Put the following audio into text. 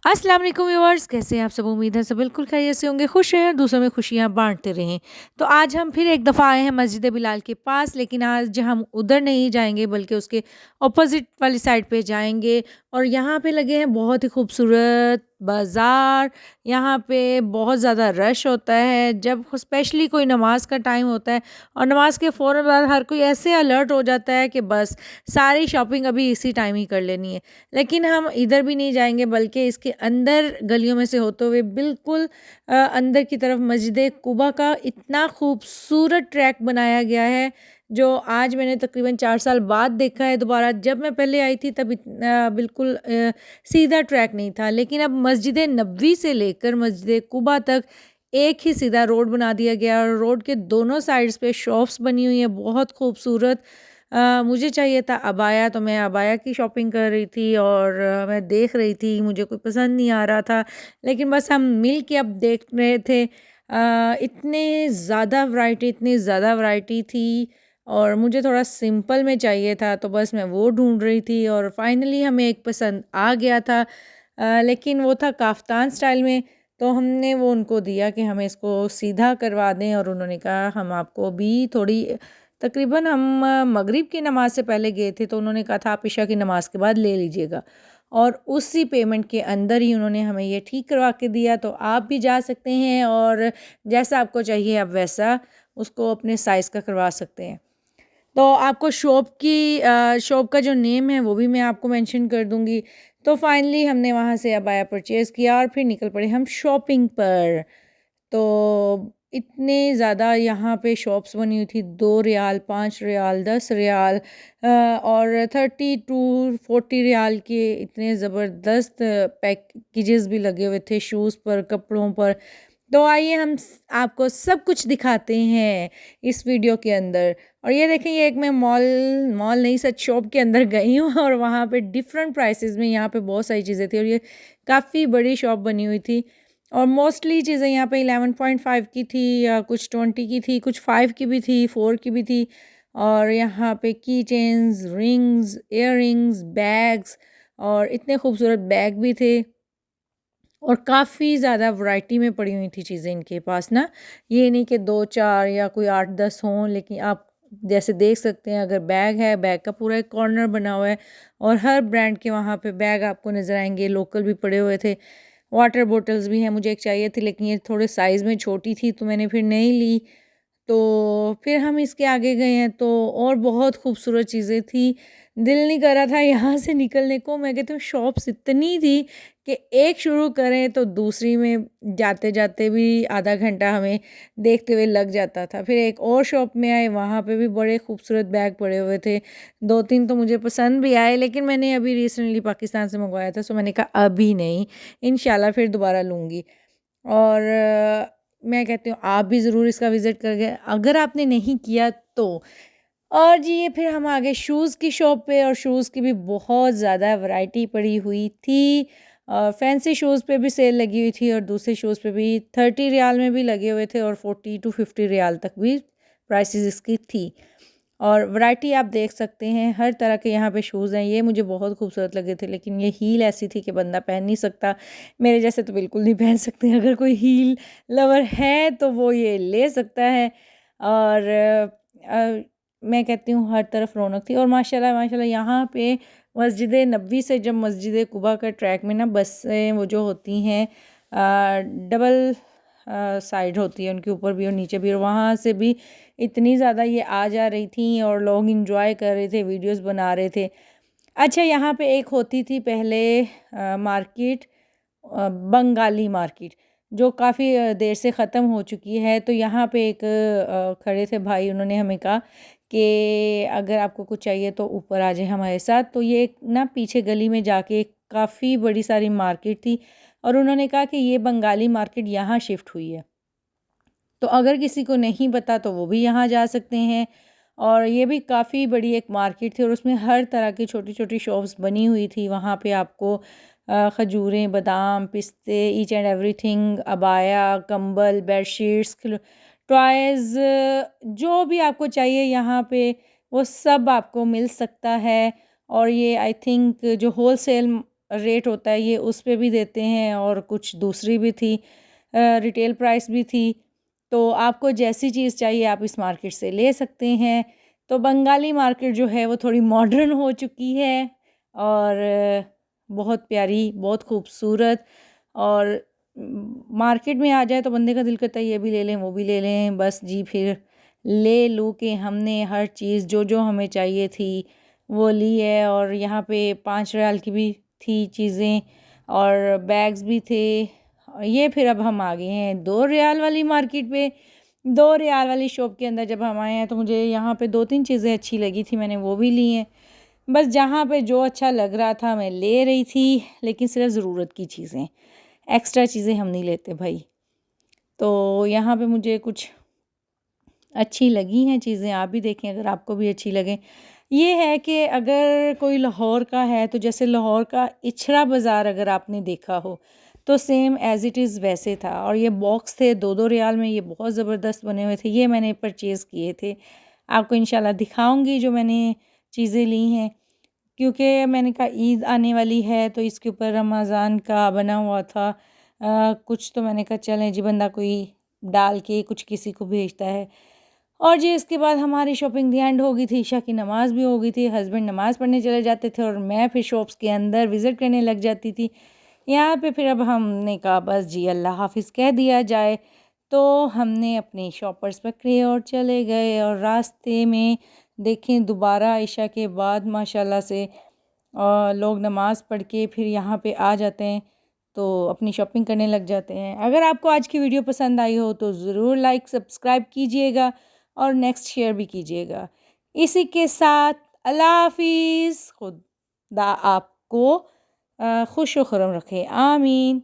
अस्सलाम वालेकुम व्यूअर्स, कैसे हैं आप सब? उम्मीद है सब बिल्कुल खैरियत से होंगे, खुश रहें और दूसरों में खुशियाँ बाँटते रहें। तो आज हम फिर एक दफ़ा आए हैं मस्जिद बिलाल के पास, लेकिन आज हम उधर नहीं जाएँगे बल्कि उसके ऑपोज़िट वाली साइड पे जाएँगे। और यहाँ पे लगे हैं बहुत ही खूबसूरत बाज़ार। यहाँ पे बहुत ज़्यादा रश होता है जब स्पेशली कोई नमाज़ का टाइम होता है, और नमाज़ के फ़ौरन बाद हर कोई ऐसे अलर्ट हो जाता है कि बस सारी शॉपिंग अभी इसी टाइम ही कर लेनी है। लेकिन हम इधर भी नहीं जाएँगे बल्कि इसके अंदर गलियों में से होते हुए बिल्कुल अंदर की तरफ मस्जिद कुबा का इतना खूबसूरत ट्रैक बनाया गया है, जो आज मैंने तकरीबन 4 साल बाद देखा है दोबारा। जब मैं पहले आई थी तब इतना बिल्कुल सीधा ट्रैक नहीं था, लेकिन अब मस्जिद नबवी से लेकर मस्जिद कुबा तक एक ही सीधा रोड बना दिया गया, और रोड के दोनों साइड्स पे शॉप्स बनी हुई हैं बहुत खूबसूरत। मुझे चाहिए था अबाया, तो मैं अबाया की शॉपिंग कर रही थी और मैं देख रही थी, मुझे कोई पसंद नहीं आ रहा था, लेकिन बस हम मिल के अब देख रहे थे। इतनी ज़्यादा वैरायटी थी और मुझे थोड़ा सिंपल में चाहिए था, तो बस मैं वो ढूंढ रही थी और फाइनली हमें एक पसंद आ गया था। लेकिन वो था काफ्तान स्टाइल में, तो हमने वो उनको दिया कि हमें इसको सीधा करवा दें, और उन्होंने कहा हम आपको भी थोड़ी तकरीबन हम मगरिब की नमाज़ से पहले गए थे, तो उन्होंने कहा था आप इशा की नमाज़ के बाद ले लीजिएगा, और उसी पेमेंट के अंदर ही उन्होंने हमें ये ठीक करवा के दिया। तो आप भी जा सकते हैं और जैसा आपको चाहिए आप वैसा उसको अपने साइज़ का करवा सकते हैं। तो आपको शॉप का जो नेम है वो भी मैं आपको मेंशन कर दूँगी। तो फाइनली हमने वहाँ से अबाया परचेज़ किया और फिर निकल पड़े हम शॉपिंग पर। तो इतने ज़्यादा यहाँ पे शॉप्स बनी हुई थी, 2 रियाल, 5 रियाल, 10 रियाल और 30 टू 40 रियाल के इतने ज़बरदस्त पैकेजेस भी लगे हुए थे शूज़ पर, कपड़ों पर। तो आइए हम आपको सब कुछ दिखाते हैं इस वीडियो के अंदर। और ये देखें, ये एक मैं मॉल मॉल नहीं सच शॉप के अंदर गई हूँ और वहाँ पे डिफरेंट प्राइसेस में यहाँ पे बहुत सारी चीज़ें थी, और ये काफ़ी बड़ी शॉप बनी हुई थी। और मोस्टली चीज़ें यहाँ पे 11.5 की थी, या कुछ 20 की थी, कुछ 5 की भी थी, 4 की भी थी। और यहाँ पे की चेन्स, रिंग्स, इयररिंग्स, बैग्स, और इतने खूबसूरत बैग भी थे, और काफ़ी ज़्यादा वैरायटी में पड़ी हुई थी चीज़ें इनके पास ना। ये नहीं कि 2-4 या कोई 8-10 हों, लेकिन आप जैसे देख सकते हैं, अगर बैग है, बैग का पूरा एक कॉर्नर बना हुआ है, और हर ब्रांड के वहाँ पे बैग आपको नज़र आएँगे। लोकल भी पड़े हुए थे, वाटर बॉटल्स भी हैं। मुझे एक चाहिए थी, लेकिन ये थोड़े साइज़ में छोटी थी तो मैंने फिर नहीं ली। तो फिर हम इसके आगे गए हैं तो और बहुत खूबसूरत चीज़ें थी। दिल नहीं कर रहा था यहाँ से निकलने को। मैं कहती हूँ शॉप्स इतनी थी कि एक शुरू करें तो दूसरी में जाते-जाते भी आधा घंटा हमें देखते हुए लग जाता था। फिर एक और शॉप में आए, वहाँ पे भी बड़े खूबसूरत बैग पड़े हुए थे। 2-3 तो मुझे पसंद भी आए, लेकिन मैंने अभी रिसेंटली पाकिस्तान से मँगवाया था, सो मैंने कहा अभी नहीं, इंशाल्लाह फिर दोबारा लूँगी। और मैं कहती हूँ आप भी ज़रूर इसका विज़िट करके, अगर आपने नहीं किया तो। और जी ये फिर हम आ गए शूज़ की शॉप पे, और शूज़ की भी बहुत ज़्यादा वैरायटी पड़ी हुई थी। फैंसी शूज़ पे भी सेल लगी हुई थी, और दूसरे शूज़ पे भी 30 रियाल में भी लगे हुए थे, और 40 टू 50 रियाल तक भी प्राइसेस इसकी थी। और वैरायटी आप देख सकते हैं, हर तरह के यहाँ पे शूज़ हैं। ये मुझे बहुत खूबसूरत लगे थे, लेकिन ये हील ऐसी थी कि बंदा पहन नहीं सकता। मेरे जैसे तो बिल्कुल नहीं पहन सकते। अगर कोई हील लवर है तो वो ये ले सकता है। और मैं कहती हूँ हर तरफ रौनक थी, और माशाल्लाह माशाल्लाह यहाँ पे मस्जिद नबवी से जब मस्जिद कुबा का ट्रैक में ना बसें वो जो होती हैं डबल साइड होती है, उनके ऊपर भी और नीचे भी, और वहाँ से भी इतनी ज़्यादा ये आ जा रही थी और लोग इंजॉय कर रहे थे, वीडियोस बना रहे थे। अच्छा, यहाँ पे एक होती थी पहले मार्केट, बंगाली मार्केट, जो काफ़ी देर से ख़त्म हो चुकी है। तो यहाँ पे एक खड़े थे भाई, उन्होंने हमें कहा कि अगर आपको कुछ चाहिए तो ऊपर आ जाए हमारे साथ। तो ये एक ना पीछे गली में जाके काफ़ी बड़ी सारी मार्केट थी, और उन्होंने कहा कि ये बंगाली मार्केट यहाँ शिफ्ट हुई है। तो अगर किसी को नहीं पता तो वो भी यहाँ जा सकते हैं। और ये भी काफ़ी बड़ी एक मार्केट थी, और उसमें हर तरह की छोटी-छोटी शॉप्स बनी हुई थी। वहाँ पे आपको खजूरें, बादाम, पिस्ते, ईच एंड एवरीथिंग, अबाया, कंबल, बेडशीट्स, टॉयज़, जो भी आपको चाहिए यहाँ पे वो सब आपको मिल सकता है। और ये आई थिंक जो होलसेल रेट होता है ये उस पे भी देते हैं, और कुछ दूसरी भी थी, रिटेल प्राइस भी थी। तो आपको जैसी चीज़ चाहिए आप इस मार्केट से ले सकते हैं। तो बंगाली मार्केट जो है वो थोड़ी मॉडर्न हो चुकी है, और बहुत प्यारी, बहुत खूबसूरत। और मार्केट में आ जाए तो बंदे का दिल करता है ये भी ले लें, वो भी ले लें। बस जी फिर ले लूँ कि हमने हर चीज़ जो जो हमें चाहिए थी वो ली है। और यहाँ पे 5 रियाल की भी थी चीज़ें, और बैग्स भी थे। ये फिर अब हम आ गए हैं 2 रियाल वाली मार्केट पे। 2 रियाल वाली शॉप के अंदर जब हम आए हैं तो मुझे यहाँ पे 2-3 चीज़ें अच्छी लगी थी, मैंने वो भी ली हैं। बस जहाँ पे जो अच्छा लग रहा था मैं ले रही थी, लेकिन सिर्फ ज़रूरत की चीज़ें, एक्स्ट्रा चीज़ें हम नहीं लेते भाई। तो यहाँ पे मुझे कुछ अच्छी लगी हैं चीज़ें, आप भी देखें अगर आपको भी अच्छी लगें। ये है कि अगर कोई लाहौर का है तो जैसे लाहौर का इचरा बाज़ार अगर आपने देखा हो तो सेम एज़ इट इज़ वैसे था। और ये बॉक्स थे 2-2 रियाल में, ये बहुत ज़बरदस्त बने हुए थे, ये मैंने परचेज़ किए थे। आपको इंशाल्लाह दिखाऊंगी जो मैंने चीज़ें ली हैं, क्योंकि मैंने कहा ईद आने वाली है तो इसके ऊपर रमज़ान का बना हुआ था कुछ, तो मैंने कहा चलें जी बंदा कोई डाल के कुछ किसी को भेजता है। और जी इसके बाद हमारी शॉपिंग दी एंड हो गई थी, ईशा की नमाज़ भी हो गई थी, हस्बैंड नमाज़ पढ़ने चले जाते थे और मैं फिर शॉप्स के अंदर विज़िट करने लग जाती थी। यहाँ पे फिर अब हमने कहा बस जी अल्लाह हाफ़िज़ कह दिया जाए। तो हमने अपने शॉपर्स पकड़े और चले गए, और रास्ते में देखें दोबारा ईशा के बाद माशाल्लाह से लोग नमाज़ पढ़ के फिर यहाँ पे आ जाते हैं, तो अपनी शॉपिंग करने लग जाते हैं। अगर आपको आज की वीडियो पसंद आई हो तो ज़रूर लाइक सब्सक्राइब कीजिएगा और नेक्स्ट शेयर भी कीजिएगा। इसी के साथ अल्लाह हाफिज़, खुदा आपको खुश व खुर्रम रखे, आमीन।